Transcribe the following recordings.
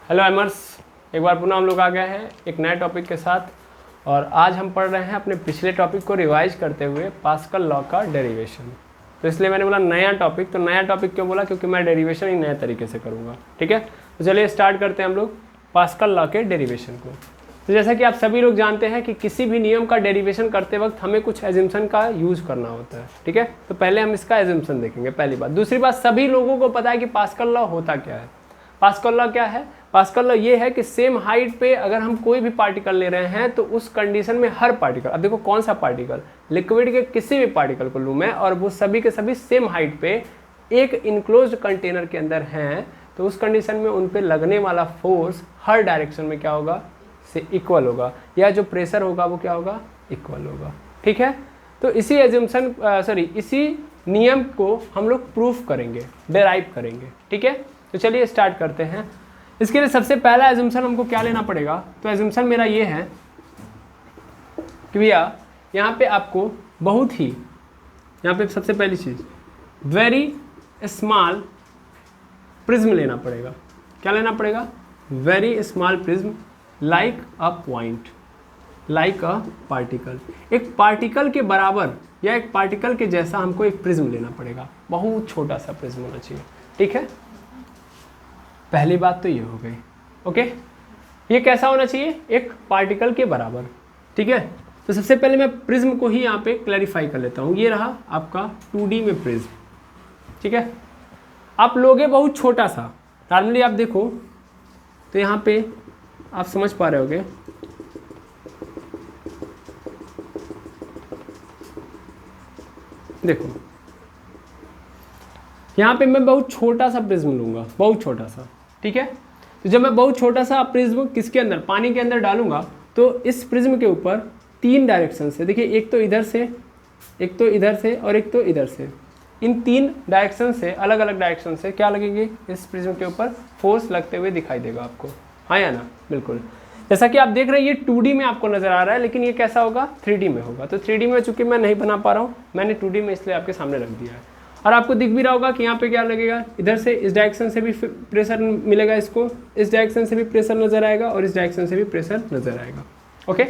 Hello एमर्स, एक बार पुनः हम लोग आ गए हैं एक नए टॉपिक के साथ। और आज हम पढ़ रहे हैं अपने पिछले टॉपिक को रिवाइज करते हुए पास्कल लॉ का डेरिवेशन। तो इसलिए मैंने बोला नया टॉपिक। तो नया टॉपिक क्यों बोला? क्योंकि मैं डेरिवेशन ही नए तरीके से करूँगा। ठीक है, तो चलिए स्टार्ट करते हैं हम लोग पास्कल लॉ के डेरिवेशन को। तो जैसा कि आप सभी लोग जानते हैं कि किसी भी नियम का डेरिवेशन करते वक्त हमें कुछ एजम्पशन का यूज़ करना होता है। ठीक है, तो पहले हम इसका एजम्पशन देखेंगे, पहली बात। दूसरी बात, सभी लोगों को पता है कि पास्कल लॉ होता क्या है। पास्कल लॉ क्या है? पास्कल लॉ ये है कि सेम हाइट पे अगर हम कोई भी पार्टिकल ले रहे हैं तो उस कंडीशन में हर पार्टिकल, अब देखो कौन सा पार्टिकल, लिक्विड के किसी भी पार्टिकल को लूँ मैं और वो सभी के सभी सेम हाइट पे एक इनक्लोज्ड कंटेनर के अंदर हैं, तो उस कंडीशन में उन पे लगने वाला फोर्स हर डायरेक्शन में क्या होगा? से इक्वल होगा, या जो प्रेशर होगा वो क्या होगा? इक्वल होगा। ठीक है, तो इसी एजम्पशन इसी नियम को हम लोग प्रूफ करेंगे, डेराइव करेंगे। ठीक है, तो चलिए स्टार्ट करते हैं। इसके लिए सबसे पहला एजम्पशन हमको क्या लेना पड़ेगा? तो एजम्पशन मेरा ये है कि भैया यहाँ पे आपको बहुत ही, यहाँ पे सबसे पहली चीज़ वेरी स्मॉल प्रिज्म लेना पड़ेगा। क्या लेना पड़ेगा? Very small prism like a point, like a particle. एक पार्टिकल के बराबर या एक पार्टिकल के जैसा हमको एक प्रिज्म लेना पड़ेगा। बहुत छोटा सा प्रिज्म होना चाहिए। ठीक है, पहली बात तो ये हो गई। ओके, ये कैसा होना चाहिए? एक पार्टिकल के बराबर। ठीक है, तो सबसे पहले मैं प्रिज्म को ही यहाँ पे क्लैरिफाई कर लेता हूँ। ये रहा आपका 2D में प्रिज्म। ठीक है, आप लोगे बहुत छोटा सा। नॉर्मली आप देखो तो यहाँ पे आप समझ पा रहे होगे, देखो यहाँ पे मैं बहुत छोटा सा प्रिज्म लूँगा, बहुत छोटा सा। ठीक है, तो जब मैं बहुत छोटा सा प्रिज्म किसके अंदर, पानी के अंदर डालूंगा, तो इस प्रिज्म के ऊपर तीन डायरेक्शन से, देखिए एक तो इधर से, एक तो इधर से और एक तो इधर से, इन तीन डायरेक्शन से, अलग अलग डायरेक्शन से क्या लगेंगे? इस प्रिज्म के ऊपर फोर्स लगते हुए दिखाई देगा आपको। हाँ या ना? बिल्कुल। जैसा कि आप देख रहे हैं ये 2D में आपको नजर आ रहा है, लेकिन ये कैसा होगा? 3D में होगा। तो 3D में चूंकि मैं नहीं बना पा रहा हूँ, मैंने 2D में इसलिए आपके सामने रख दिया है। और आपको दिख भी रहा होगा कि यहाँ पे क्या लगेगा? इधर से इस डायरेक्शन से भी प्रेशर मिलेगा, इसको इस डायरेक्शन से भी प्रेशर नजर आएगा और इस डायरेक्शन से भी प्रेशर नजर आएगा। ओके,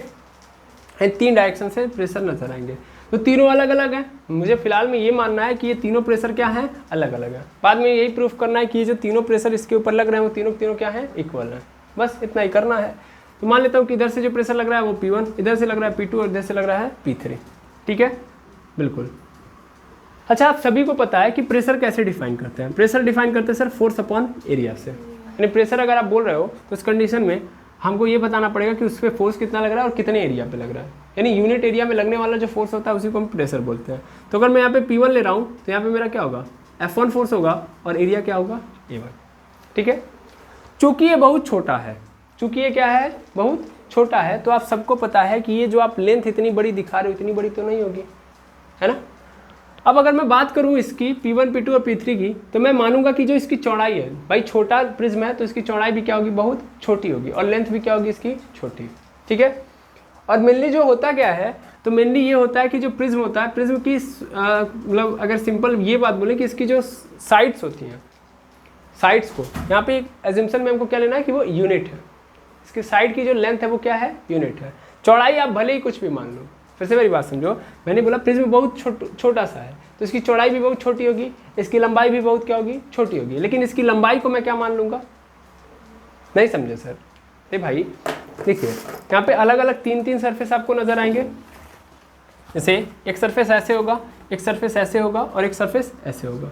तीन डायरेक्शन से प्रेशर नजर आएंगे। तो तीनों अलग अलग हैं। मुझे फिलहाल में ये मानना है कि ये तीनों प्रेशर क्या है? अलग अलग है। बाद में यही प्रूफ करना है कि ये जो तीनों प्रेशर इसके ऊपर लग रहे हैं वो तीनों तीनों क्या है? इक्वल है। बस इतना ही करना है। तो मान लेता हूँ कि इधर से जो प्रेशर लग रहा है वो P1, इधर से लग रहा है P2 और इधर से लग रहा है P3। ठीक है, बिल्कुल। अच्छा, आप सभी को पता है कि प्रेशर कैसे डिफाइन करते हैं? प्रेशर डिफाइन करते हैं सर फोर्स अपॉन एरिया से। यानी प्रेशर अगर आप बोल रहे हो तो उस कंडीशन में हमको ये बताना पड़ेगा कि उस पर फोर्स कितना लग रहा है और कितने एरिया पे लग रहा है। यानी यूनिट एरिया में लगने वाला जो फोर्स होता है उसी को हम प्रेशर बोलते हैं। तो अगर मैं यहाँ पे P1 ले रहा हूँ तो यहाँ पे मेरा क्या होगा? F1 फोर्स होगा और एरिया क्या होगा? A1। ठीक है, चूंकि ये बहुत छोटा है, चूंकि ये क्या है? बहुत छोटा है, तो आप सबको पता है कि ये जो आप लेंथ इतनी बड़ी दिखा रहे हो इतनी बड़ी तो नहीं होगी, है ना? अब अगर मैं बात करूं इसकी P1, P2 और P3 की, तो मैं मानूंगा कि जो इसकी चौड़ाई है, भाई छोटा प्रिज्म है तो इसकी चौड़ाई भी क्या होगी? बहुत छोटी होगी और लेंथ भी क्या होगी इसकी? छोटी। ठीक है, और मेनली जो होता क्या है? तो मेनली ये होता है कि जो प्रिज्म होता है, प्रिज्म की मतलब अगर सिंपल ये बात बोले कि इसकी जो साइड्स होती हैं, साइड्स को यहाँ पे एक एजम्पशन में हमको क्या लेना है कि वो यूनिट है। इसके साइड की जो लेंथ है वो क्या है? यूनिट है। चौड़ाई आप भले ही कुछ भी मान लो। फिर से मेरी बात समझो, मैंने बोला प्रिज्म बहुत छोटा सा है तो इसकी चौड़ाई भी बहुत छोटी होगी, इसकी लंबाई भी बहुत क्या होगी? छोटी होगी। लेकिन इसकी लंबाई को मैं क्या मान लूँगा? नहीं समझे सर? अरे भाई देखिए, यहाँ पे अलग अलग तीन तीन सरफेस आपको नजर आएंगे। जैसे एक सरफेस ऐसे होगा, एक सरफेस ऐसे होगा और एक सरफेस ऐसे होगा।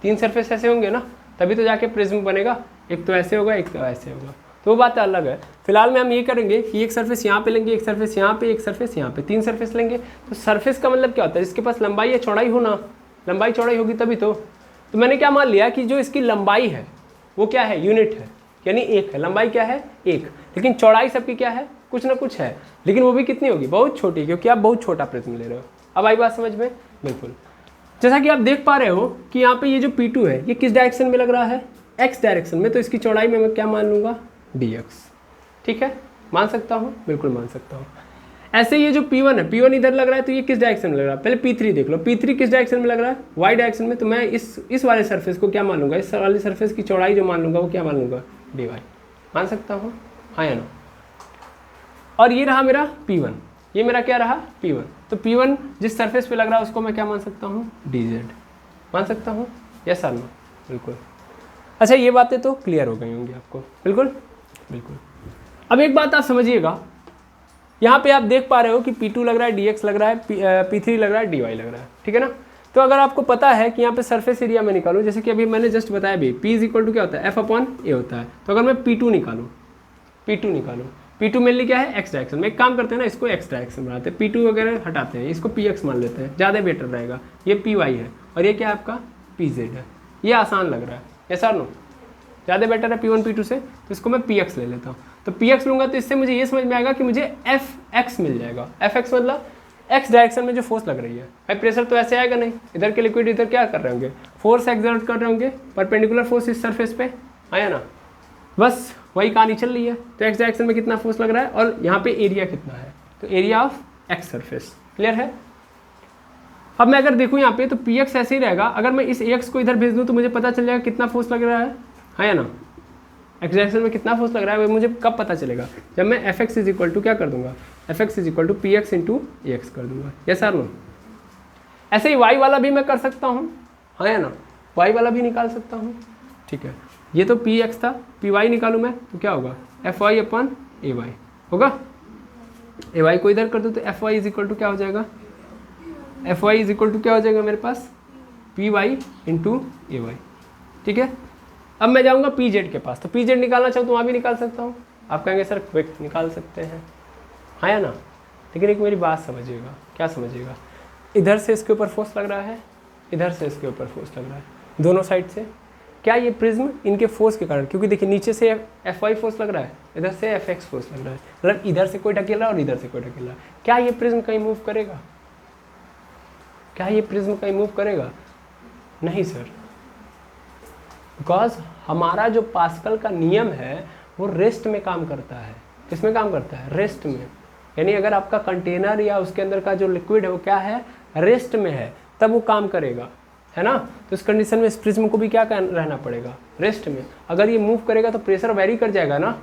तीन सरफेस ऐसे होंगे ना, तभी तो जाके प्रिज्म बनेगा। एक तो ऐसे होगा, एक तो ऐसे होगा, तो वो बात अलग है। फिलहाल में हम ये करेंगे कि एक सरफेस यहाँ पे लेंगे, एक सरफेस यहाँ पे, एक सरफेस यहाँ पे, तीन सरफेस लेंगे। तो सरफेस का मतलब क्या होता है? जिसके पास लंबाई या चौड़ाई हो ना, लंबाई चौड़ाई होगी तभी तो मैंने क्या मान लिया कि जो इसकी लंबाई है वो क्या है? यूनिट है, यानी एक है। लंबाई क्या है? एक। लेकिन चौड़ाई सबकी क्या है? कुछ ना कुछ है, लेकिन वो भी कितनी होगी? बहुत छोटी, क्योंकि आप बहुत छोटा प्रिज्म ले रहे हो। अब आई बात समझ में? बिल्कुल। जैसा कि आप देख पा रहे हो कि यहाँ पे ये जो P2 है ये किस डायरेक्शन में लग रहा है? X डायरेक्शन में। तो इसकी चौड़ाई में मैं क्या मान लूँगा? dx। ठीक है, मान सकता हूँ? बिल्कुल मान सकता हूँ। ऐसे ये जो P1 है, P1 इधर लग रहा है तो ये किस डायरेक्शन में लग रहा है? पहले P3 देख लो, P3 किस डायरेक्शन में लग रहा है? y डायरेक्शन में। तो मैं इस वाले सरफेस को क्या मान लूँगा? इस वाले सरफेस की चौड़ाई जो मान लूँगा वो क्या मान लूँगा? dy। मान सकता हूँ, हाँ या नो। और ये रहा मेरा P1, ये मेरा क्या रहा P1। तो P1 जिस सरफेस पे लग रहा है उसको मैं क्या मान सकता हूँ, dz मान सकता हूँ, यस और नो, बिल्कुल। अच्छा ये बातें तो क्लियर हो गई होंगी आपको, बिल्कुल बिल्कुल। अब एक बात आप समझिएगा, यहाँ पे आप देख पा रहे हो कि P2 लग रहा है, dx लग रहा है, P3 लग रहा है, dy लग रहा है, ठीक है ना। तो अगर आपको पता है कि यहाँ पे सरफेस एरिया में निकालूं, जैसे कि अभी मैंने जस्ट बताया भी, P इज इक्वल टू क्या होता है, F/A होता है। तो अगर मैं P2 निकालूं, P2 मेनली क्या है, x डायरेक्शन में। एक काम करते हैं ना, इसको x डायरेक्शन बनाते हैं, P2 वगैरह हटाते हैं, इसको Px मान लेते हैं, ज़्यादा बेटर रहेगा। ये Py है और ये क्या है आपका Pz है। ये आसान लग रहा है, ऐसा नो, ज़्यादा बेटर है P1 P2 से, तो इसको मैं Px ले लेता हूँ। तो Px लूँगा तो इससे मुझे ये समझ में आएगा कि मुझे Fx मिल जाएगा। Fx मतलब x डायरेक्शन में जो फोर्स लग रही है। भाई प्रेशर तो ऐसे आएगा नहीं, इधर के लिक्विड इधर क्या कर रहे होंगे, फोर्स एक्सर्ट कर रहे होंगे, परपेंडिकुलर फोर्स इस सरफेस पे, आया ना, बस वही कहानी चल रही है। तो x डायरेक्शन में कितना फोर्स लग रहा है और यहाँ पे एरिया कितना है, तो area of x surface, clear है। अब मैं अगर देखूँ यहाँ पे तो Px ऐसे ही रहेगा, अगर मैं इस x को इधर भेज दूँ तो मुझे पता चल जाएगा कितना फोर्स लग रहा है, हाँ या ना, x डायरेक्शन में कितना फोर्स लग रहा है वो मुझे कब पता चलेगा, जब मैं Fx इज इक्वल टू क्या कर दूंगा, Fx is equal to Px into Ax कर दूंगा, यस और नो। ऐसे ही y वाला भी मैं कर सकता हूँ, हाँ या ना, y वाला भी निकाल सकता हूँ, ठीक है। ये तो Px था, Py निकालूँ मैं तो क्या होगा, Fy/Ay होगा। Ay को इधर कर दो तो Fy इज इक्वल टू क्या हो जाएगा, Fy इज इक्वल टू क्या हो जाएगा मेरे पास, Py इंटू Ay, ठीक है। अब मैं जाऊंगा Pz के पास, तो Pz निकालना चाहूँ तो वहाँ भी निकाल सकता हूँ। आप कहेंगे सर क्विक निकाल सकते हैं, हाँ या ना, लेकिन एक मेरी बात समझिएगा, क्या समझिएगा, इधर से इसके ऊपर फोर्स लग रहा है, इधर से इसके ऊपर फोर्स लग रहा है, दोनों साइड से। क्या ये प्रिज्म इनके फोर्स के कारण, क्योंकि देखिए नीचे से Fy फोर्स लग रहा है, इधर से Fx फोर्स लग रहा है, मतलब इधर से कोई ढकेल रहा है और इधर से कोई ढकेल रहा है। क्या ये प्रिज्म कहीं मूव करेगा, क्या ये प्रिज्म कहीं मूव करेगा, नहीं सर, बिकॉज हमारा जो पास्कल का नियम है वो रेस्ट में काम करता है। किस में काम करता है, रेस्ट में। यानी अगर आपका कंटेनर या उसके अंदर का जो लिक्विड है वो क्या है, रेस्ट में है, तब वो काम करेगा, है ना। तो इस कंडीशन में इस प्रिज्म को भी क्या रहना पड़ेगा, रेस्ट में। अगर ये मूव करेगा तो प्रेशर वेरी कर जाएगा ना।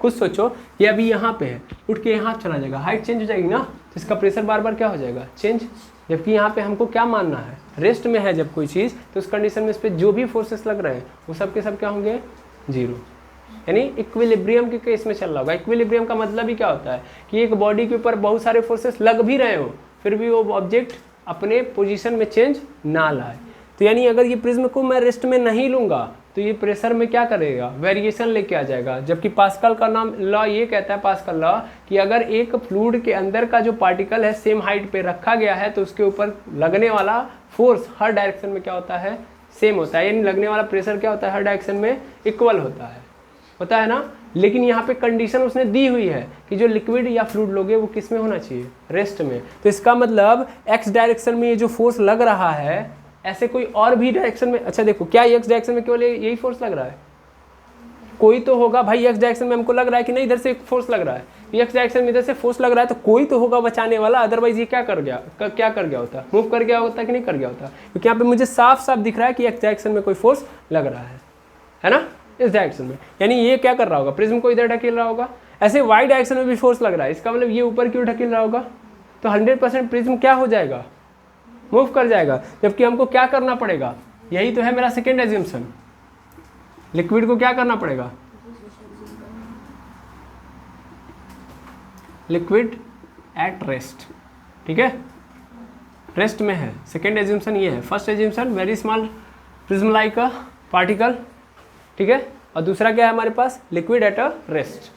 खुद सोचो, ये अभी यहाँ पे है, उठ के यहाँ चला जाएगा, हाइट चेंज हो जाएगी ना, तो इसका प्रेशर बार बार क्या हो जाएगा, चेंज। जबकि यहाँ पे हमको क्या मानना है, रेस्ट में है जब कोई चीज़, तो उस कंडीशन में इस पर जो भी फोर्सेस लग रहे हैं वो सब के सब क्या होंगे, जीरो। यानी इक्विलिब्रियम के केस में चल रहा होगा। इक्विलिब्रियम का मतलब ही क्या होता है कि एक बॉडी के ऊपर बहुत सारे फोर्सेस लग भी रहे हो, फिर भी वो ऑब्जेक्ट अपने पोजीशन में चेंज ना लाए। तो यानी अगर ये प्रिज्म को मैं रेस्ट में नहीं लूँगा तो ये प्रेशर में क्या करेगा, वेरिएशन लेके आ जाएगा। जबकि पास्कल का नाम लॉ ये कहता है, पास्कल लॉ, कि अगर एक फ्लूइड के अंदर का जो पार्टिकल है सेम हाइट पे रखा गया है तो उसके ऊपर लगने वाला फोर्स हर डायरेक्शन में क्या होता है, सेम होता है। यानी लगने वाला प्रेशर क्या होता है, हर डायरेक्शन में इक्वल होता है ना। लेकिन यहाँ पे कंडीशन उसने दी हुई है कि जो लिक्विड या फ्लूइड लोगे वो किस में होना चाहिए, रेस्ट में। तो इसका मतलब एक्स डायरेक्शन में ये जो फोर्स लग रहा है, ऐसे कोई और भी डायरेक्शन में, अच्छा देखो, क्या एक्स डायरेक्शन में केवल यही फोर्स लग रहा है, कोई तो होगा भाई। एक्स डायरेक्शन में हमको लग रहा है कि नहीं इधर से फोर्स लग रहा है, एक्स डायरेक्शन में इधर से फोर्स लग रहा है, तो कोई तो होगा बचाने वाला, अदरवाइज ये क्या कर गया होता, मूव कर गया होता कि नहीं कर गया होता। क्योंकि यहाँ पे मुझे साफ साफ दिख रहा है कि एक्स डायरेक्शन में कोई फोर्स लग रहा है ना, इस डायरेक्शन में। यानी ये क्या कर रहा होगा, प्रिज्म को इधर ढकेल रहा होगा। ऐसे वाई डायरेक्शन में भी फोर्स लग रहा है, इसका मतलब ये ऊपर क्यों ढकेल रहा होगा, तो 100% प्रिज्म क्या हो जाएगा, मूव कर जाएगा। जबकि हमको क्या करना पड़ेगा, यही तो है मेरा सेकेंड एज्यूम्पशन, लिक्विड को क्या करना पड़ेगा, लिक्विड एट रेस्ट, ठीक है, रेस्ट में है। सेकेंड एज्यूम्पशन ये है। First assumption very small prism like a particle, ठीक है, और दूसरा क्या है हमारे पास, liquid at a rest,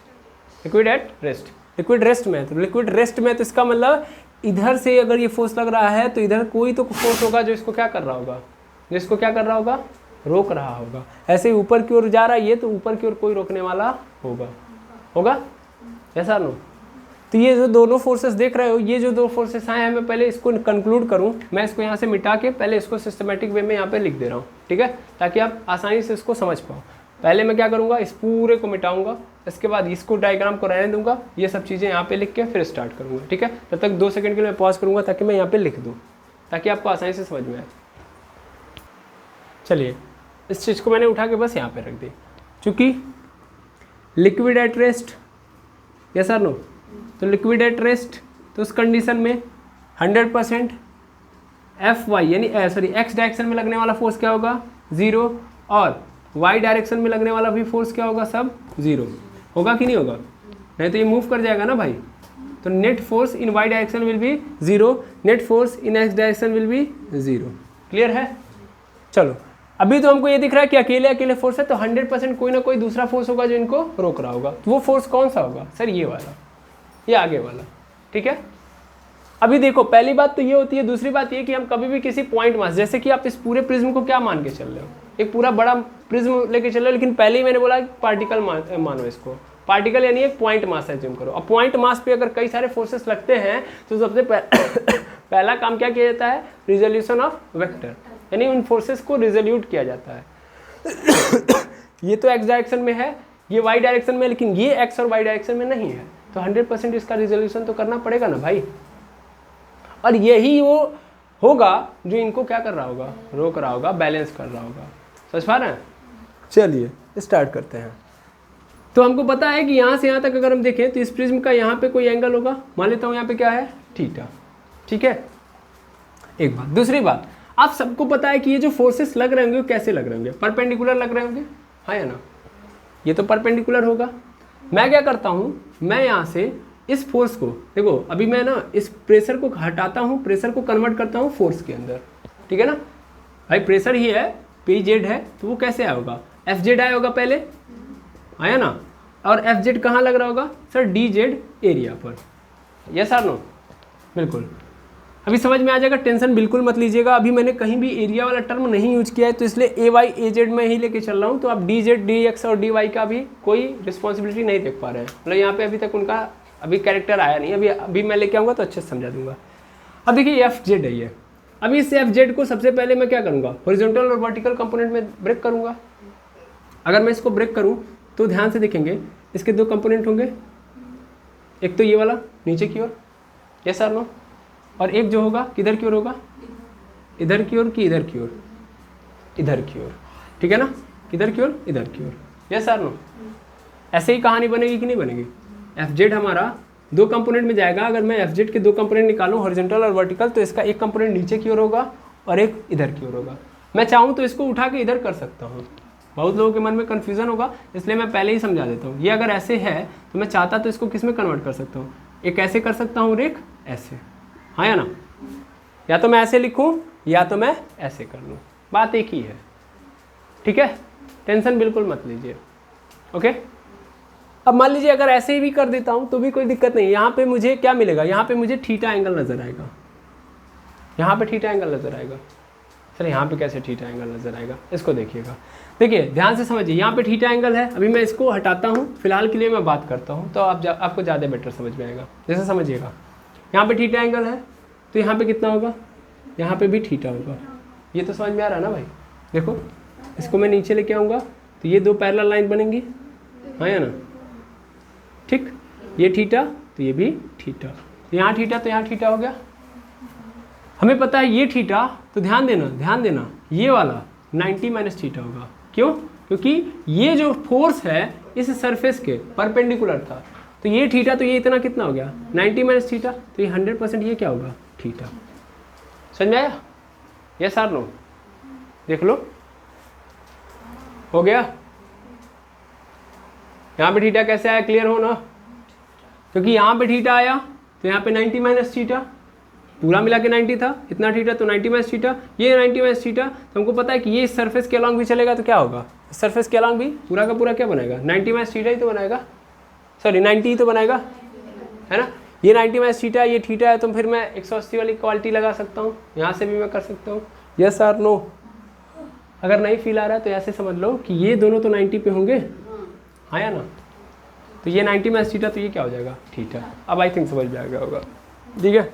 liquid at rest, liquid rest में है। तो लिक्विड रेस्ट में, तो इसका मतलब इधर से अगर ये फोर्स लग रहा है तो इधर कोई तो फोर्स होगा जो इसको क्या कर रहा होगा, जो इसको क्या कर रहा होगा, रोक रहा होगा। ऐसे ही ऊपर की ओर जा रहा है ये, तो ऊपर की ओर कोई रोकने वाला होगा, ऐसा नो। तो ये जो दोनों फोर्सेस देख रहे हो, ये जो दो फोर्सेस आए हैं, मैं पहले इसको कंक्लूड करूं, मैं इसको यहाँ से मिटा के पहले इसको सिस्टमेटिक वे में यहाँ पे लिख दे रहा हूँ, ठीक है, ताकि आप आसानी से इसको समझ पाओ। पहले मैं क्या करूँगा, इस पूरे को मिटाऊंगा, इसके बाद इसको डायग्राम को रहने दूंगा, ये सब चीज़ें यहाँ पे लिख के फिर स्टार्ट करूँगा, ठीक है। तब तक 2 सेकंड के लिए मैं पॉज करूँगा ताकि मैं यहाँ पे लिख दूँ, ताकि आपको आसानी से समझ में आए। चलिए, इस चीज़ को मैंने उठा के बस यहाँ पे रख दी। चूँकि लिक्विड एट रेस्ट, यस और नो? तो लिक्विड एट रेस्ट, तो उस कंडीशन में 100% Fy यानी एक्स डायरेक्शन में लगने वाला फोर्स क्या होगा? 0, और y डायरेक्शन में लगने वाला भी फोर्स क्या होगा? सब 0 होगा कि नहीं होगा? नहीं तो ये मूव कर जाएगा ना भाई। तो net force in y direction will be 0, net force in x direction will be 0। Clear है? चलो, अभी तो हमको ये दिख रहा है कि अकेले अकेले फोर्स है, तो 100% कोई ना कोई दूसरा फोर्स होगा जो इनको रोक रहा होगा। तो वो फोर्स कौन सा होगा? सर ये वाला, ये आगे वाला। ठीक है, अभी देखो पहली बात तो ये होती है, दूसरी बात ये कि हम कभी भी किसी पॉइंट मास, जैसे कि आप इस पूरे प्रिज्म को क्या मान के चल रहे हो? एक पूरा बड़ा प्रिज्म लेके चल रहे हो, लेकिन पहले ही मैंने बोला पार्टिकल मानो इसको। पार्टिकल यानी एक पॉइंट मास एज्यूम करो। अब पॉइंट मास पे अगर कई सारे फोर्सेस लगते हैं तो सबसे पहला काम क्या किया जाता है? रिजोल्यूशन ऑफ वेक्टर, यानी उन फोर्सेस को रिजोल्यूट किया जाता है। ये तो एक्स डायरेक्शन में है, ये वाई डायरेक्शन में, लेकिन ये एक्स और वाई डायरेक्शन में नहीं है, तो 100% इसका रिजोल्यूशन तो करना पड़ेगा ना भाई। और यही वो होगा जो इनको क्या कर रहा होगा? रोक रहा होगा, बैलेंस कर रहा होगा। समझ पा रहे हैं? चलिए स्टार्ट करते हैं। तो हमको पता है कि यहाँ से यहाँ तक अगर हम देखें तो इस प्रिज्म का यहाँ पे कोई एंगल होगा, मान लेता हूँ यहाँ पे क्या है? थीटा। ठीक है, एक बात। दूसरी बात, आप सबको पता है कि ये जो फोर्सेस लग रहे होंगे वो कैसे लग रहे होंगे? परपेंडिकुलर लग रहे होंगे, हाँ या ना? ये तो परपेंडिकुलर होगा। मैं क्या करता हूँ, मैं यहाँ से इस फोर्स को, देखो अभी मैं ना इस प्रेशर को हटाता हूँ, प्रेशर को कन्वर्ट करता हूँ फोर्स के अंदर। ठीक है ना भाई, प्रेशर ही है, पी जेड है, तो वो कैसे आया होगा? एफ जेड आया होगा पहले, आया ना? और एफ जेड कहाँ लग रहा होगा? सर डी जेड एरिया पर। यस और नो? बिल्कुल, अभी समझ में आ जाएगा, टेंशन बिल्कुल मत लीजिएगा। अभी मैंने कहीं भी एरिया वाला टर्म नहीं यूज किया है, तो इसलिए ए वाई ए जेड में ही लेके चल रहा हूँ। तो आप डी जेड डी एक्स और डी वाई का भी कोई रिस्पॉन्सिबिलिटी नहीं देख पा रहे हैं, मतलब यहाँ पे अभी तक उनका अभी कैरेक्टर आया नहीं। अभी मैं लेके आऊँगा तो अच्छे से समझा दूंगा। अब देखिए एफ जेड है ये, अभी इस एफ जेड को सबसे पहले मैं क्या करूँगा? हॉरिजॉन्टल और वर्टिकल कंपोनेंट में ब्रेक करूँगा। अगर मैं इसको ब्रेक करूँ तो ध्यान से देखेंगे इसके दो कंपोनेंट होंगे, एक तो ये वाला नीचे की ओर, यस और नो? और एक जो होगा किधर की ओर होगा? इधर की ओर कि इधर की ओर? इधर की ओर। ठीक है ना, किधर की ओर? इधर की ओर। यस और नो? ऐसे ही कहानी बनेगी कि नहीं बनेगी? एफ जेड हमारा दो कंपोनेंट में जाएगा। अगर मैं एफ जेड के दो कंपोनेंट निकालूं, हॉरिजॉन्टल और वर्टिकल, तो इसका एक कंपोनेंट नीचे की ओर होगा और एक इधर की ओर होगा। मैं चाहूँ तो इसको उठा के इधर कर सकता हूँ। बहुत लोगों के मन में कन्फ्यूजन होगा, इसलिए मैं पहले ही समझा देता हूँ। ये अगर ऐसे है तो मैं चाहता तो इसको किस में कन्वर्ट कर सकता हूँ? एक ऐसे कर सकता हूँ और एक ऐसे, हाँ या ना? या तो मैं ऐसे लिखूँ या तो मैं ऐसे कर लूँ, बात एक ही है। ठीक है, टेंशन बिल्कुल मत लीजिए। ओके, अब मान लीजिए अगर ऐसे ही भी कर देता हूँ तो भी कोई दिक्कत नहीं। यहाँ पे मुझे क्या मिलेगा? यहाँ पे मुझे थीटा एंगल नजर आएगा, यहाँ पे थीटा एंगल नजर आएगा। सर यहाँ पे कैसे थीटा एंगल नजर आएगा? इसको देखिएगा, देखिए ध्यान से समझिए। यहाँ पे थीटा एंगल है, अभी मैं इसको हटाता हूँ, फिलहाल के लिए मैं बात करता हूँ तो आपको ज़्यादा बेटर समझ में आएगा। जैसे समझिएगा, यहाँ पे थीटा एंगल है तो यहाँ पे कितना होगा? यहाँ पे भी थीटा होगा। ये तो समझ में आ रहा है ना भाई? देखो इसको मैं नीचे लेके आऊँगा तो ये दो पैरेलल लाइन बनेंगी, हाँ या ना? ठीक, ये थीटा तो ये भी थीटा, यहाँ थीटा तो यहाँ थीटा हो गया। हमें पता है ये थीटा, तो ध्यान देना ये वाला 90 माइनस थीटा होगा। क्यों? क्योंकि ये जो फोर्स है इस सरफेस के परपेंडिकुलर था, तो ये थीटा, तो ये इतना कितना हो गया? 90 माइनस थीटा, तो ये 100% ये क्या होगा? थीटा। समझ में आया? यस और नो? देख लो, हो गया। यहाँ पे थीटा कैसे आया? क्लियर हो ना? क्योंकि यहाँ पे थीटा आया तो यहाँ पे 90 माइनस थीटा, पूरा मिला के 90 था, इतना थीटा तो 90 माइनस थीटा, ये 90 माइनस थीटा। तो हमको पता है कि ये इस सरफेस के अलॉन्ग भी चलेगा तो क्या होगा? सरफेस के अलॉन्ग भी पूरा का पूरा क्या बनाएगा? 90 माइनस थीटा ही तो बनाएगा, सॉरी 90 ही तो बनाएगा, है ना? ये 90 माइनस थीटा, ये थीटा है, तो फिर मैं 180 वाली क्वालिटी लगा सकता हूँ, यहाँ से भी मैं कर सकता हूँ। यस और नो? अगर नहीं फील आ रहा है तो ऐसे समझ लो कि ये दोनों तो 90 पे होंगे, हाँ या ना? तो ये 90 माइनस थीटा, तो ये क्या हो जाएगा? थीटा। अब आई थिंक समझ में आ गया होगा, ठीक है?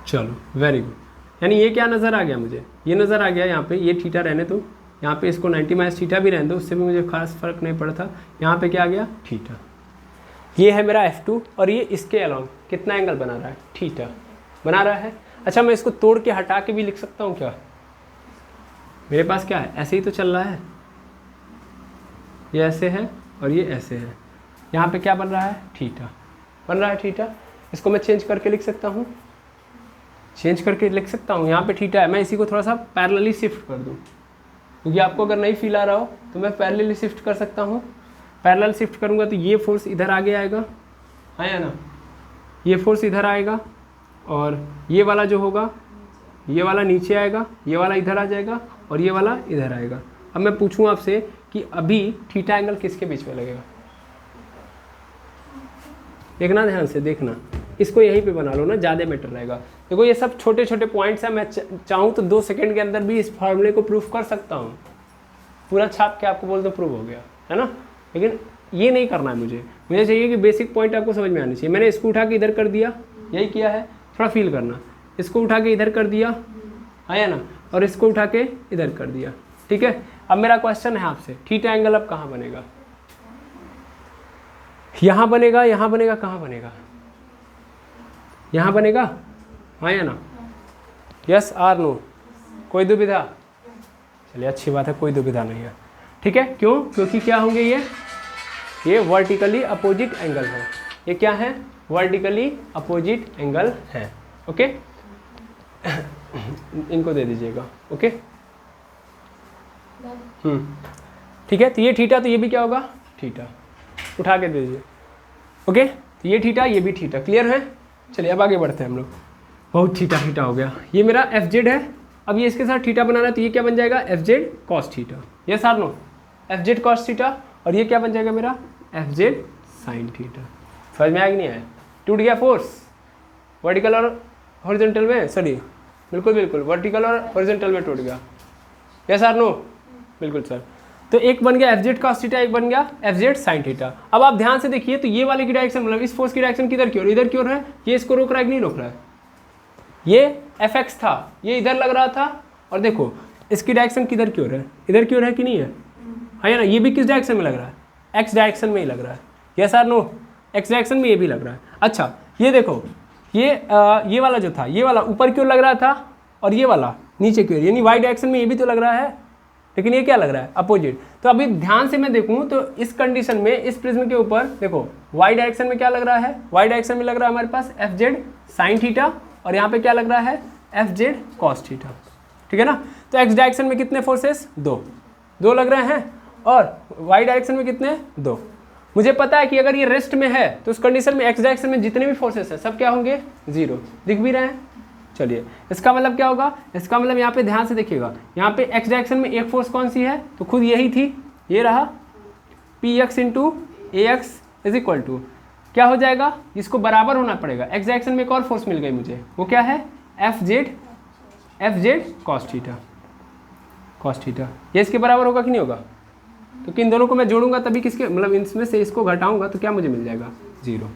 चलो वेरी गुड। यानी ये क्या नज़र आ गया मुझे? ये नज़र आ गया, यहाँ पे ये थीटा रहने दो, यहाँ पे इसको 90 माइनस थीटा भी रहने दो, उससे भी मुझे खास फर्क नहीं पड़ा था। यहाँ पे क्या आ गया? थीटा। ये है मेरा F2 और ये इसके अलॉन्ग कितना एंगल बना रहा है? थीटा बना रहा है। अच्छा, मैं इसको तोड़ के हटा के भी लिख सकता हूँ क्या? मेरे पास क्या है? ऐसे ही तो चल रहा है। ये ऐसे है और ये ऐसे है। यहाँ पे क्या बन रहा है, थीटा बन रहा है, थीटा। इसको मैं चेंज करके लिख सकता हूँ, चेंज करके लिख सकता हूँ। यहाँ पे थीटा है, मैं इसी को थोड़ा सा पैरेलली शिफ्ट कर दूँ, क्योंकि आपको अगर नहीं फील आ रहा हो तो मैं पैरेलली शिफ्ट कर सकता हूँ। पैरेलल शिफ्ट करूँगा तो ये फोर्स इधर आगे आएगा, है या ना, ये फोर्स इधर आएगा और ये वाला जो होगा ये वाला नीचे आएगा, ये वाला इधर आ जाएगा और ये वाला इधर आएगा। अब मैं पूछूं आपसे कि अभी थीटा एंगल किसके बीच में लगेगा, देखना ध्यान से देखना, इसको यहीं पे बना लो ना, ज़्यादा बेटर रहेगा। देखो ये सब छोटे छोटे पॉइंट्स हैं, मैं चाहूँ तो 2 सेकंड के अंदर भी इस फार्मूले को प्रूफ कर सकता हूँ, पूरा छाप के आपको बोल दो प्रूव हो गया, है ना। लेकिन ये नहीं करना है मुझे चाहिए कि बेसिक पॉइंट आपको समझ में आनी चाहिए। मैंने इसको उठा के इधर कर दिया, यही किया है, थोड़ा फील करना। इसको उठा के इधर कर दिया, है ना, और इसको उठा के इधर कर दिया, ठीक है। अब मेरा क्वेश्चन है आपसे, थीटा एंगल अब कहाँ बनेगा, यहाँ बनेगा, यहाँ बनेगा, कहाँ बनेगा, यहाँ बनेगा, हाँ या ना, यस आर नो, कोई दुविधा, चलिए अच्छी बात है, कोई दुविधा नहीं है, ठीक है। क्यों, क्योंकि क्या होंगे ये वर्टिकली अपोजिट एंगल है, ये क्या है, वर्टिकली अपोजिट एंगल है, ओके। इनको दे दीजिएगा, ओके, ठीक है। तो ये थीटा, तो ये भी क्या होगा, थीटा, उठा के दे दीजिए, ओके। तो ये थीटा, ये भी थीटा, क्लियर है। चलिए अब आगे बढ़ते हैं हम लोग। बहुत थीटा थीटा हो गया, ये मेरा एफ जेड है। अब ये इसके साथ थीटा बनाना है, तो ये क्या बन जाएगा, एफ जेड कॉस थीटा, ये सार नो, एफ जेड कॉस थीटा, और ये क्या बन जाएगा मेरा, एफ जेड साइन थीटा। समझ में आया कि नहीं आया, टूट गया फोर्स वर्टिकल और हॉरिजॉन्टल में, सॉरी बिल्कुल बिल्कुल वर्टिकल और हॉरिजॉन्टल में टूट गया, यस आर नो, बिल्कुल सर। तो एक बन गया एफ जेड कॉस थीटा, एक बन गया एफ जेड साइन थीटा। अब आप ध्यान से देखिए, तो ये वाले की डायरेक्शन, मतलब इस फोर्स की डायरेक्शन किधर की ओर, इधर की ओर है। ये इसको रोक रहा है कि नहीं रोक रहा है, ये एफ एक्स था, ये इधर लग रहा था, और देखो इसकी डायरेक्शन किधर की ओर है, इधर की ओर है कि नहीं है, है ना। ये भी किस डायरेक्शन में लग रहा है, एक्स डायरेक्शन में ही लग रहा है, yes or no, X direction में ये भी लग रहा है। अच्छा ये देखो, ये वाला जो था, ये वाला ऊपर की ओर लग रहा था, और ये वाला नीचे की ओर, यानी वाई डायरेक्शन में ये भी तो लग रहा है, लेकिन ये क्या लग रहा है, अपोजिट। तो अभी ध्यान से मैं देखूं तो इस कंडीशन में, इस प्रिज्म के ऊपर देखो, वाई डायरेक्शन में क्या लग रहा है, वाई डायरेक्शन में लग रहा है हमारे पास एफ जेड साइन थीटा, और यहाँ पे क्या लग रहा है, एफ जेड कॉस थीटा, ठीक है ना। तो एक्स डायरेक्शन में कितने फोर्सेस, दो लग रहे हैं, और वाई डायरेक्शन में कितने, 2। मुझे पता है कि अगर ये रेस्ट में है तो उस कंडीशन में एक्स डायरेक्शन में जितने भी फोर्सेस हैं सब क्या होंगे, 0, दिख भी रहे हैं। चलिए इसका मतलब क्या होगा, इसका मतलब यहाँ पे ध्यान से देखिएगा, यहाँ पे एक्स डायरेक्शन में एक फोर्स कौन सी है, तो खुद यही थी, ये रहा, P X into A X is equal to क्या हो जाएगा, इसको बराबर होना पड़ेगा, एक्स डायरेक्शन में एक और फोर्स मिल गई मुझे, वो क्या है, एफ जेड कॉस थीटा, ये इसके बराबर होगा कि नहीं होगा। तो इन दोनों को मैं जोड़ूंगा तभी किसके, मतलब इसमें से इसको घटाऊंगा तो क्या मुझे मिल जाएगा, 0।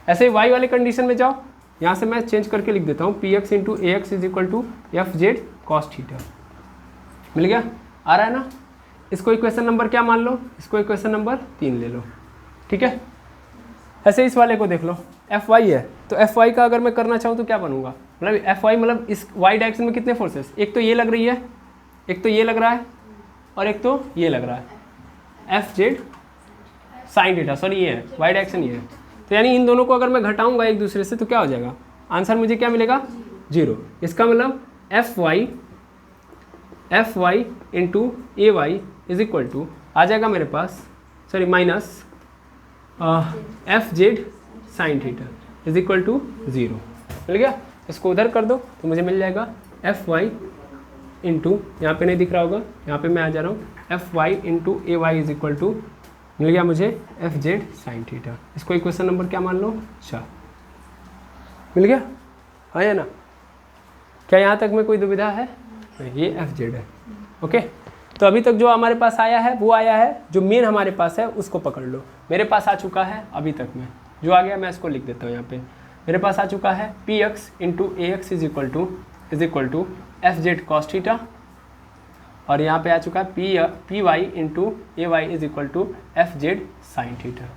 ऐसे ही वाई वाले कंडीशन में जाओ, यहाँ से मैं चेंज करके लिख देता हूँ, P X into A X is equal to F Z cos theta, मिल गया, आ रहा है ना। इसको इक्वेशन नंबर क्या मान लो, इसको इक्वेशन नंबर 3 ले लो, ठीक है। ऐसे इस वाले को देख लो, एफ वाई है, तो एफ वाई का अगर मैं करना चाहूँ तो क्या बनूंगा, मतलब एफ वाई मतलब इस वाई डायरेक्शन में कितने फोर्सेस, एक तो ये लग रही है, एक तो ये लग रहा है, और एक तो ये लग रहा है, F Z sine theta, sorry ये है वाई डायरेक्शन, ये है। तो यानी इन दोनों को अगर मैं घटाऊंगा एक दूसरे से तो क्या हो जाएगा, आंसर मुझे क्या मिलेगा, 0। इसका मतलब F Y into A Y is equal to आ जाएगा मेरे पास, sorry minus F Z sine theta is equal to 0, मिल गया। इसको उधर कर दो तो मुझे मिल जाएगा एफ वाई इंटू, यहाँ पे नहीं दिख रहा होगा, यहाँ पे मैं आ जा रहा हूँ, F Y into A Y is equal to, मिल गया मुझे एफ जेड साइन थीटा। इसको इक्वेशन नंबर क्या मान लो, 4, मिल गया, हाँ या ना। क्या यहाँ तक में कोई दुविधा है, ये एफ जेड है, ओके। तो अभी तक जो हमारे पास आया है वो आया है, जो मेन हमारे पास है उसको पकड़ लो। मेरे पास आ चुका है अभी तक में, जो आ गया मैं इसको लिख देता हूँ यहाँ पे, मेरे पास आ चुका है P X into A X is equal to F Z cos theta, और यहाँ पे आ चुका है P Y into A Y is equal to F Z sine theta,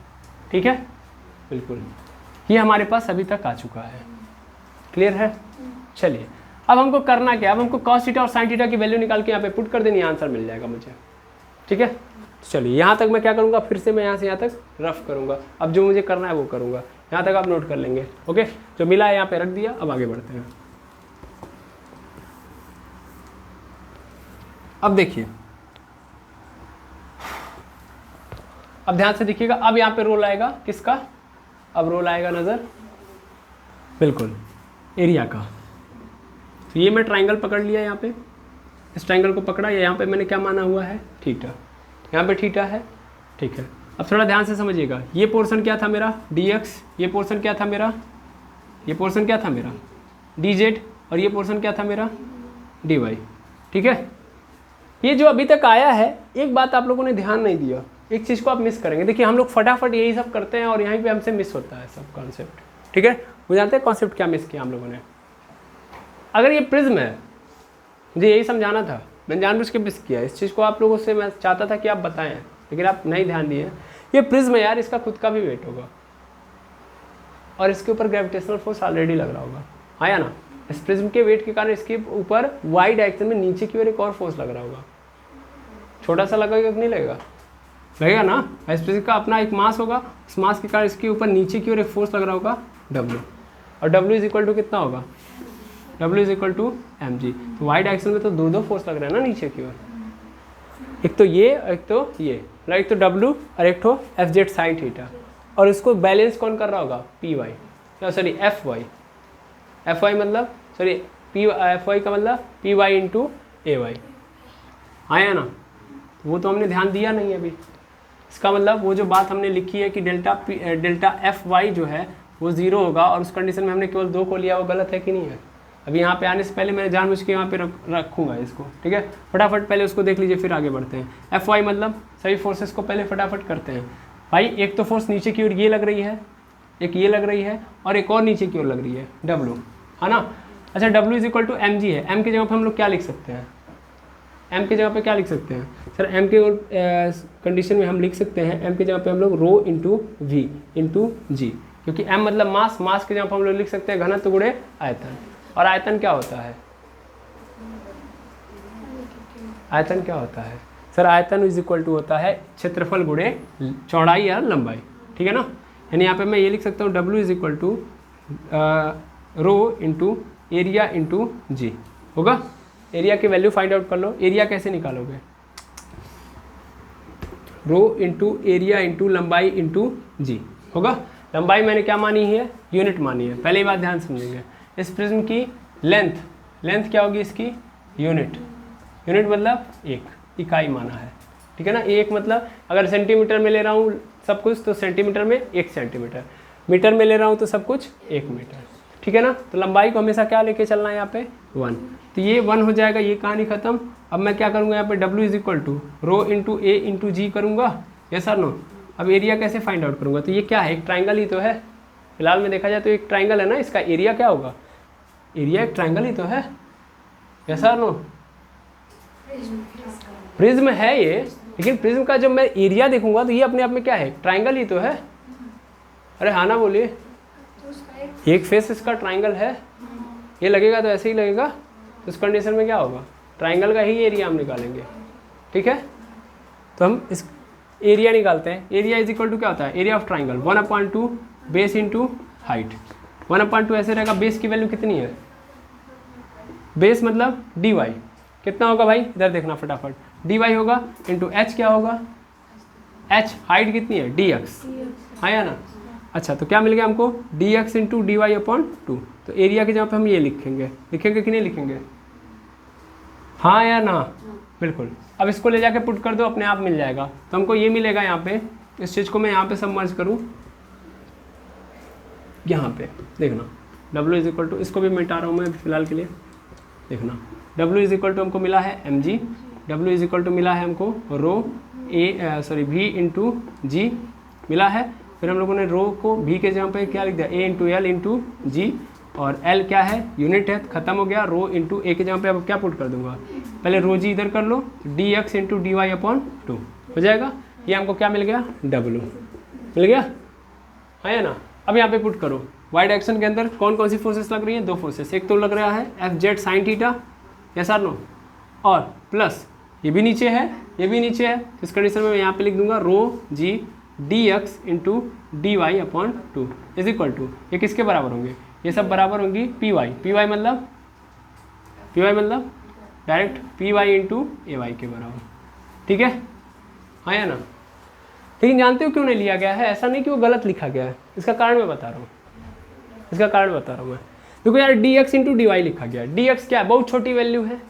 ठीक है, बिल्कुल। ये हमारे पास अभी तक आ चुका है, क्लियर है। चलिए अब हमको करना क्या, अब हमको कॉस थीटा और साइन थीटा की वैल्यू निकाल के यहाँ पे पुट कर देनी है, आंसर मिल जाएगा मुझे, ठीक है। चलिए यहाँ तक मैं क्या करूँगा, फिर से मैं यहाँ से यहाँ तक रफ करूँगा, अब जो मुझे करना है वो करूँगा, यहाँ तक आप नोट कर लेंगे। ओके, जो मिला है यहाँ पे रख दिया, अब आगे बढ़ते हैं। अब देखिए, अब ध्यान से देखिएगा, अब यहाँ पे रोल आएगा किसका, अब रोल आएगा नज़र, बिल्कुल एरिया का। तो ये मैं ट्राइंगल पकड़ लिया यहाँ पे, इस ट्राइंगल को पकड़ा, या यहाँ पे मैंने क्या माना हुआ है, थीटा, यहाँ पे थीटा है, ठीक है। अब थोड़ा ध्यान से समझिएगा, ये पोर्शन क्या था मेरा dx, ये पोर्शन क्या था मेरा, ये पोर्शन क्या था मेरा dz, और ये पोर्शन क्या था मेरा dy, ठीक है। ये जो अभी तक आया है, एक बात आप लोगों ने ध्यान नहीं दिया, एक चीज़ को आप मिस करेंगे। देखिए हम लोग फटाफट यही सब करते हैं और यहीं पे हमसे मिस होता है सब कॉन्सेप्ट, ठीक है। वो जानते हैं कॉन्सेप्ट क्या मिस किया हम लोगों ने। अगर ये प्रिज्म है, मुझे यही समझाना था, मैंने जानबूझ के मिस किया इस चीज़ को, आप लोगों से मैं चाहता था कि आप बताएं, लेकिन आप नहीं ध्यान दिए। ये प्रिज्म है यार, इसका खुद का भी वेट होगा और इसके ऊपर ग्रेविटेशनल फोर्स ऑलरेडी लग रहा होगा, आया ना। इस प्रिज्म के वेट के कारण इसके ऊपर वाई डायरेक्शन में नीचे की ओर एक और फोर्स लग रहा होगा, छोटा सा लगेगा कि नहीं लगेगा, लगेगा ना। इस प्रिज्म का अपना एक मास होगा, उस मास के कारण इसके ऊपर नीचे की ओर एक फोर्स लग रहा होगा W, और W इज इक्वल टू कितना होगा, W is equal to mg। तो वाई डायरेक्शन में तो दो फोर्स लग रहे हैं ना नीचे की ओर, एक तो ये एक तो ये, एक तो W और एक तो Fz साइन थीटा, और इसको बैलेंस कौन कर रहा होगा, Py, सॉरी Fy मतलब सॉरी Fy का मतलब Py इंटू Ay, आया ना। वो तो हमने ध्यान दिया नहीं अभी, इसका मतलब वो जो बात हमने लिखी है कि डेल्टा Fy जो है वो 0 होगा, और उस कंडीशन में हमने केवल 2 को लिया, वो गलत है कि नहीं है। अभी यहाँ पे आने से पहले मैंने जानबूझ के यहाँ पे रखूँगा इसको, ठीक है। फटाफट पहले उसको देख लीजिए, फिर आगे बढ़ते हैं। Fy मतलब सभी फोर्सेस को पहले फटाफट करते हैं भाई। एक तो फोर्स नीचे की ओर ये लग रही है, एक ये लग रही है, और एक और नीचे की ओर लग रही है W, है ना। अच्छा, W is equal to mg है, m की जगह पर हम लोग क्या लिख सकते हैं, m की जगह पे क्या लिख सकते हैं सर, m के कंडीशन में हम लिख सकते हैं m की जगह पे हम लोग रो इंटू वी इंटू जी, क्योंकि m मतलब मास, मास की जगह पर हम लोग लिख सकते हैं घनत्व गुणे आयतन। और आयतन क्या होता है, आयतन क्या होता है सर, आयतन इज इक्वल टू होता है क्षेत्रफल गुणे चौड़ाई या लंबाई, ठीक है ना। यानी यहाँ पे मैं ये लिख सकता हूँ W is equal to rho into area into G होगा। एरिया की वैल्यू फाइंड आउट कर लो। एरिया कैसे निकालोगे, रो इंटू एरिया इंटू लंबाई इंटू जी होगा। लंबाई मैंने क्या मानी है, यूनिट मानी है, पहले ही बात ध्यान समझेंगे। इस प्रिज्म की लेंथ, लेंथ क्या होगी इसकी, यूनिट, यूनिट मतलब एक, इकाई माना है, ठीक है ना। एक मतलब अगर सेंटीमीटर में ले रहा हूँ सब कुछ तो सेंटीमीटर में 1 सेंटीमीटर, मीटर में ले रहा हूँ तो सब कुछ 1 मीटर, ठीक है ना। तो लंबाई को हमेशा क्या लेके चलना है यहाँ पे 1, तो ये 1 हो जाएगा, ये कहानी खत्म। अब मैं क्या करूँगा यहाँ पे W is equal to rho into A into G करूँगा, यस और नो। अब एरिया कैसे फाइंड आउट करूँगा, तो ये क्या है, एक ट्राइंगल ही तो है, फिलहाल में देखा जाए तो एक ट्राइंगल है ना, इसका एरिया क्या होगा, एरिया एक ट्राइंगल ही तो है, यस और नो। प्रिज्म है ये, लेकिन प्रिज्म का जब मैं एरिया देखूंगा तो ये अपने आप में क्या है, ट्राइंगल ही तो है। अरे हाँ ना बोलिए, एक फेस इसका ट्राइंगल है, ये लगेगा तो ऐसे ही लगेगा, तो उस कंडीशन में क्या होगा, ट्राइंगल का ही एरिया हम निकालेंगे, ठीक है। तो हम इस एरिया निकालते हैं। एरिया इज इक्वल टू क्या होता है, area of triangle 1/2 base into height. 1/2 ऐसे रहेगा, बेस की वैल्यू कितनी है, बेस मतलब dy कितना होगा भाई, इधर देखना फटाफट, dy होगा इंटू h क्या होगा, h हाइट कितनी है dx, आया ना। अच्छा, तो क्या मिल गया हमको, dx इंटू dy/2। तो एरिया की जगह पे हम ये लिखेंगे, लिखेंगे कि नहीं लिखेंगे, हाँ या ना, बिल्कुल। अब इसको ले जाके पुट कर दो, अपने आप मिल जाएगा। तो हमको ये मिलेगा यहाँ पे, इस चीज़ को मैं यहाँ पे सबमर्ज करूँ, यहाँ पे देखना W इज इक्वल टू, इसको भी मिटा रहा हूँ मैं फिलहाल के लिए, देखना W इज इक्वल टू हमको मिला है mg, W is equal to मिला है हमको रो V इंटू जी मिला है। फिर हम लोगों ने रो को V के जगह पे क्या लिख दिया, A इंटू एल इंटू जी, और L क्या है, यूनिट है, खत्म हो गया। रो इंटू ए के जगह पे अब क्या पुट कर दूंगा, पहले रो जी इधर कर लो, dx इंटू dy/2 हो जाएगा। ये हमको क्या मिल गया, W मिल गया, है ना। अब यहाँ पे पुट करो, वाई डायरेक्शन के अंदर कौन कौन सी फोर्सेस लग रही हैं, 2 फोर्सेस, एक तो लग रहा है Fz साइन थीटा, यस और नो, और प्लस ये भी नीचे है, ये भी नीचे है, इस कंडीशन में मैं यहाँ पे लिख दूंगा rho G D X into D Y upon 2 is equal to, ये किसके बराबर होंगे, ये सब बराबर होंगी पी वाई मतलब direct P Y into A Y के बराबर, ठीक है, हाँ या ना। लेकिन जानते हो क्यों नहीं लिया गया है, ऐसा नहीं कि वो गलत लिखा गया है, इसका कारण मैं बता रहा हूँ, मैं देखो यार D X into D Y लिखा गया है, डी एक्स क्या है, बहुत छोटी वैल्यू है,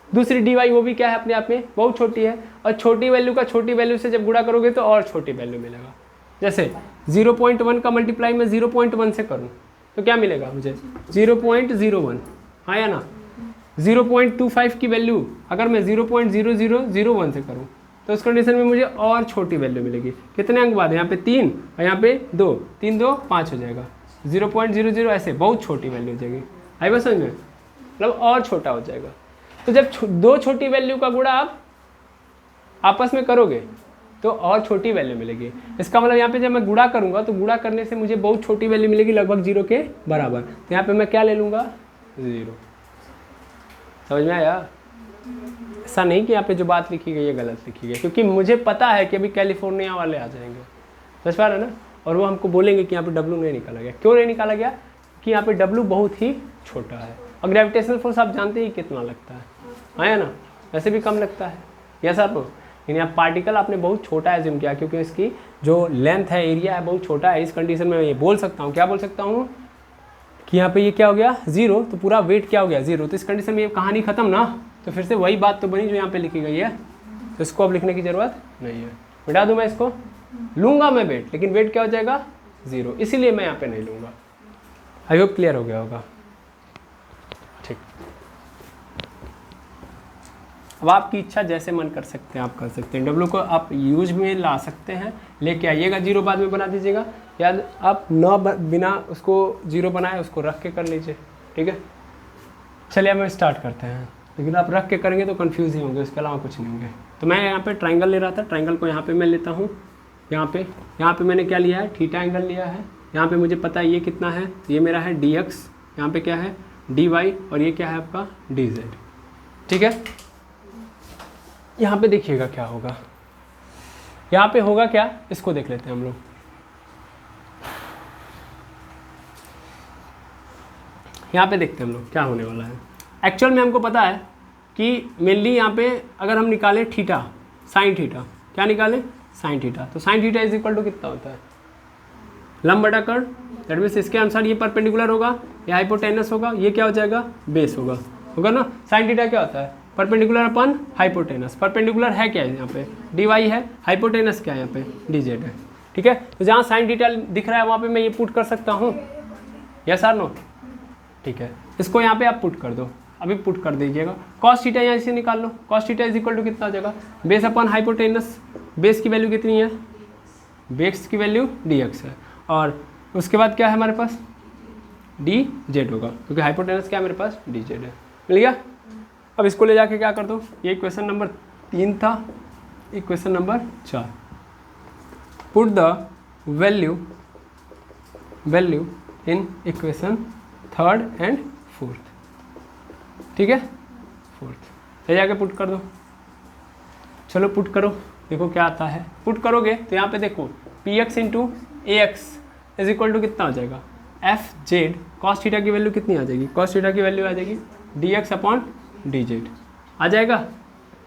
दूसरी डी वाई वो भी क्या है अपने आप में बहुत छोटी है, और छोटी वैल्यू का छोटी वैल्यू से जब गुणा करोगे तो और छोटी वैल्यू मिलेगा। जैसे 0.1 का मल्टीप्लाई मैं 0.1 से करूँ तो क्या मिलेगा मुझे 0.01, हाँ या ना। 0.25 की वैल्यू अगर मैं 0.0001 से करूँ तो उस कंडीशन में मुझे और छोटी वैल्यू मिलेगी। कितने अंक बाद, यहाँ पे 3 और यहाँ पे 2, 3 2 5 हो जाएगा, 0.00 ऐसे बहुत छोटी वैल्यू हो जाएगी, आई बात समझ में, मतलब और छोटा हो जाएगा। तो जब दो छोटी वैल्यू का गुणा आप आपस में करोगे तो और छोटी वैल्यू मिलेगी। इसका मतलब यहाँ पे जब मैं गुणा करूँगा तो गुणा करने से मुझे बहुत छोटी वैल्यू मिलेगी, लगभग 0 के बराबर। तो यहाँ पे मैं क्या ले लूँगा 0, समझ में आया। ऐसा नहीं कि यहाँ पे जो बात लिखी गई है गलत लिखी गई, क्योंकि मुझे पता है कि अभी कैलिफोर्निया वाले आ जाएंगे, समझ पा रहे हैं ना, और वो हमको बोलेंगे कि यहाँ पे W नहीं निकाला गया। क्यों नहीं निकाला गया, कि यहाँ पे W बहुत ही छोटा है, और ग्रेविटेशनल फोर्स आप जानते ही कितना लगता है, हाँ या ना, वैसे भी कम लगता है, यस आप। लेकिन यहाँ पार्टिकल आपने बहुत छोटा एज्यूम किया, क्योंकि इसकी जो लेंथ है, एरिया है, बहुत छोटा है। इस कंडीशन में मैं ये बोल सकता हूँ, क्या बोल सकता हूँ कि यहाँ पे ये क्या हो गया 0, तो पूरा वेट क्या हो गया 0। तो इस कंडीशन में ये कहानी खत्म ना, तो फिर से वही बात तो बनी जो यहाँ पे लिखी गई है, तो इसको अब लिखने की ज़रूरत नहीं है। मिटा दूँ मैं इसको, लूँगा मैं वेट, लेकिन वेट क्या हो जाएगा 0, इसीलिए मैं यहाँ पे नहीं लूँगा। आई होप क्लियर हो गया होगा, ठीक। अब आपकी इच्छा, जैसे मन कर सकते हैं आप कर सकते हैं। W को आप यूज में ला सकते हैं, लेके आइएगा, 0 बाद में बना दीजिएगा, या आप बिना उसको 0 बनाए उसको रख के कर लीजिए, ठीक है। चलिए अब स्टार्ट करते हैं, लेकिन आप रख के करेंगे तो कंफ्यूज ही होंगे, उसके अलावा कुछ नहीं होंगे। तो मैं यहाँ पे ट्राइंगल ले रहा था, ट्राइंगल को यहाँ पे मैं लेता हूँ, यहाँ पे मैंने क्या लिया है, थीटा एंगल लिया है। यहाँ पे मुझे पता है ये कितना है, ये मेरा है dx, यहाँ पे क्या है dy, और ये क्या है आपका dz, ठीक है। यहाँ पे देखिएगा क्या होगा, यहाँ पे होगा क्या, इसको देख लेते हैं हम लोग। यहाँ पे देखते हैं हम लोग क्या होने वाला है। एक्चुअल में हमको पता है कि मेनली यहाँ पे अगर हम निकालें थीटा, साइन थीटा, क्या निकालें साइन थीटा, तो sine theta is equal to कितना होता है लंब बटा कर्ण, दैट मीन्स इसके अनुसार ये परपेंडिकुलर होगा, ये हाइपोटेनस होगा, ये क्या हो जाएगा बेस होगा ना। साइन थीटा क्या होता है परपेंडिकुलर अपन हाइपोटेनस, परपेंडिकुलर है क्या है यहाँ पे dy है, हाइपोटेनस क्या है यहाँ पे dz है, ठीक है। तो जहाँ साइन थीटा दिख रहा है वहाँ पे मैं ये पुट कर सकता हूँ, यस और नो, ठीक है। इसको यहाँ पे आप पुट कर दो, अभी पुट कर दीजिएगा। कॉस थीटा यहाँ से निकाल लो, cos theta is equal to कितना हो जाएगा बेस अपन हाइपोटेनस, बेस की वैल्यू कितनी है, बेस की वैल्यू dx है, और उसके बाद क्या है हमारे पास dz होगा, क्योंकि हाइपोटेनस क्या है मेरे पास dz है, मिल गया। अब इसको ले जाके क्या कर दो, ये क्वेश्चन नंबर 3 था, equation number 4, put the value in equation 3rd and 4th, ठीक है 4th ले जाके पुट कर दो। चलो पुट करो, देखो क्या आता है। पुट करोगे तो यहाँ पे देखो px into ax is equal to कितना हो जाएगा fz, cos थीटा की वैल्यू कितनी आ जाएगी, cos थीटा की वैल्यू आ जाएगी dx अपॉन dz आ जाएगा,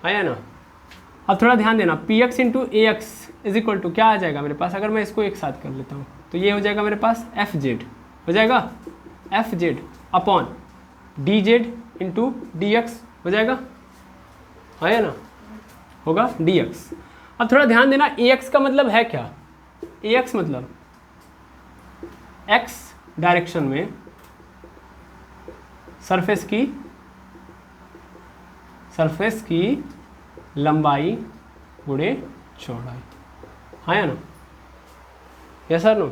आया ना। अब थोड़ा ध्यान देना, px into ax is equal to क्या आ जाएगा मेरे पास, अगर मैं इसको एक साथ कर लेता हूँ तो ये हो जाएगा मेरे पास fz हो जाएगा, fz upon dz into dx हो जाएगा, आया ना, होगा dx। अब थोड़ा ध्यान देना, ax का मतलब है क्या, ax मतलब x डायरेक्शन में सरफेस की लंबाई गुणे चौड़ाई, हाँ या ना, यस सर नो।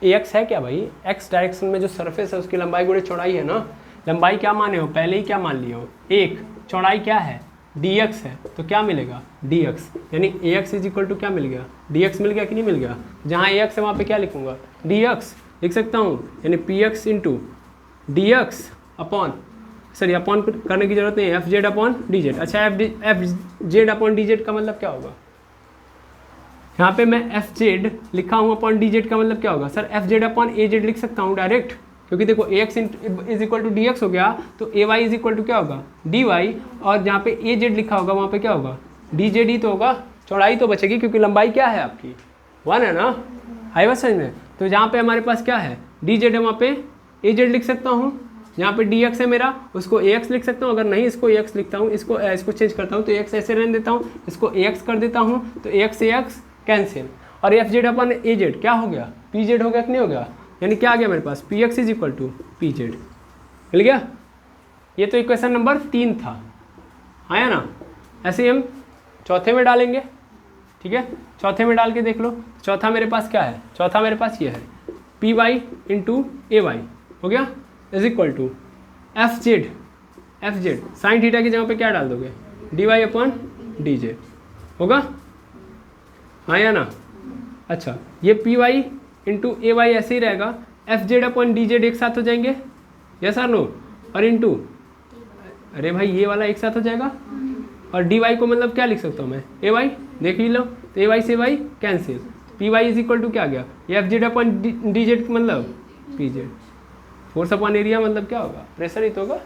ax है क्या भाई, x डायरेक्शन में जो सरफेस है उसकी लंबाई गुणे चौड़ाई है ना। लंबाई क्या माने हो, पहले ही क्या मान लिया हो 1, चौड़ाई क्या है dx है, तो क्या मिलेगा dx, यानी ax इज इक्वल टू क्या मिल गया dx मिल गया कि नहीं मिल गया। जहाँ ax है वहाँ पे क्या लिखूंगा dx लिख सकता हूँ, यानी px into dx upon sorry upon करने की जरूरत नहीं है, F Z upon D Z. अच्छा F Z upon D Z का मतलब क्या होगा, यहाँ पे मैं एफ जेड लिखा हूँ अपॉन डी जेड का मतलब क्या होगा sir, F Z upon A Z लिख सकता हूँ डायरेक्ट, क्योंकि देखो A X is equal to D X हो गया तो A Y is equal to क्या होगा डी वाई, और जहाँ पे ए जेड लिखा होगा वहाँ पे क्या होगा डी जेड ही तो होगा, चौड़ाई तो बचेगी क्योंकि लंबाई क्या है आपकी 1 है ना, आई बात समझ में। तो जहाँ पे हमारे पास क्या है डी जेड है वहाँ पे ए जेड लिख सकता हूँ, यहाँ पे डी एक्स है मेरा उसको ए एक्स लिख सकता हूँ, अगर नहीं इसको ए एक्स लिखता हूँ, इसको चेंज करता हूँ तो एक्स ऐसे रहने देता हूँ, इसको ए एक्स कर देता हूँ तो ए एक्स कैंसिल, और एफ जेड अपन ए जेड क्या हो गया पी जेड हो गया कि नहीं हो गया, यानी क्या आ गया मेरे पास P X is equal to P Z, मिल गया। ये तो इक्वेशन नंबर 3 था, आया ना। ऐसे ही हम चौथे में डालेंगे, ठीक है, चौथे में डाल के देख लो। चौथा मेरे पास क्या है, चौथा मेरे पास ये है P Y into A Y हो गया is equal to F Z sine theta की जगह पे क्या डाल दोगे D Y upon D Z होगा, हाँ या ना। अच्छा ये P Y into A Y ऐसे ही रहेगा, F Z upon D Z एक साथ हो जाएंगे, यस और नो, और इंटू अरे भाई ये वाला एक साथ हो जाएगा, और डी वाई को मतलब क्या लिख सकता हूँ मैं ए वाई, देख ही लो तो ए वाई से Y cancel, P Y is equal to क्या आ गया F Z upon D Z मतलब P Z, force upon area मतलब क्या होगा प्रेशर ही तो होगा,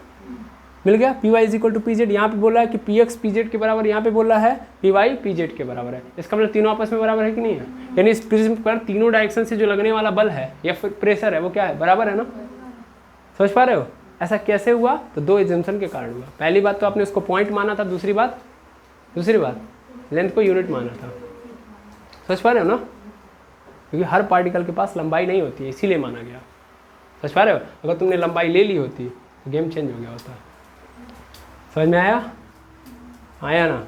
मिल गया। P Y is equal to P Z, यहाँ पे बोला है कि पी एक्स पी जेड के बराबर, यहाँ पे बोला है पी वाई पी जेड के बराबर है, इसका मतलब तीनों आपस में बराबर है कि नहीं है, यानी इस प्रिज्म पर तीनों डायरेक्शन से जो लगने वाला बल है या फिर प्रेशर है वो क्या है बराबर है ना, समझ पा रहे हो। ऐसा कैसे हुआ, तो 2 एजम्पशन के कारण हुआ। पहली बात तो आपने उसको पॉइंट माना था, दूसरी बात लेंथ को यूनिट माना था, समझ पा रहे हो ना, क्योंकि हर पार्टिकल के पास लंबाई नहीं होती है इसीलिए माना गया, समझ पा रहे हो। अगर तुमने लंबाई ले ली होती तो गेम चेंज हो गया होता, समझ में आया ना।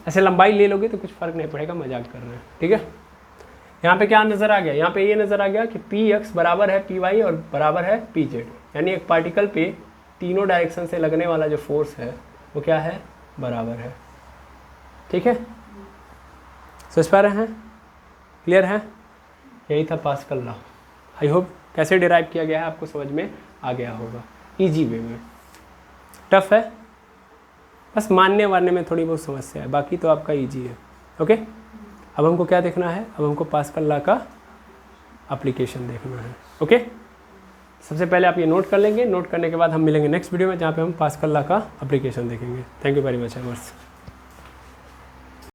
ऐसे लंबाई ले लोगे तो कुछ फ़र्क नहीं पड़ेगा, मजाक कर रहे हैं, ठीक है। यहाँ पे क्या नज़र आ गया, यहाँ पे ये नज़र आ गया कि पी एक्स बराबर है पी वाई और बराबर है पी जेड, यानी एक पार्टिकल पे तीनों डायरेक्शन से लगने वाला जो फोर्स है वो क्या है बराबर है, ठीक है। समझ पा रहे हैं, क्लियर है, यही था पास्कल लॉ। आई होप कैसे डिराइव किया गया है आपको समझ में आ गया होगा, इजी वे में। टफ है, बस मानने वानने में थोड़ी बहुत समस्या है, बाकी तो आपका इजी है, ओके। अब हमको क्या देखना है, अब हमको पास्कल लॉ का एप्लीकेशन देखना है, ओके। सबसे पहले आप ये नोट कर लेंगे, नोट करने के बाद हम मिलेंगे नेक्स्ट वीडियो में जहाँ पे हम पास्कल लॉ का एप्लीकेशन देखेंगे। Thank you very much averse.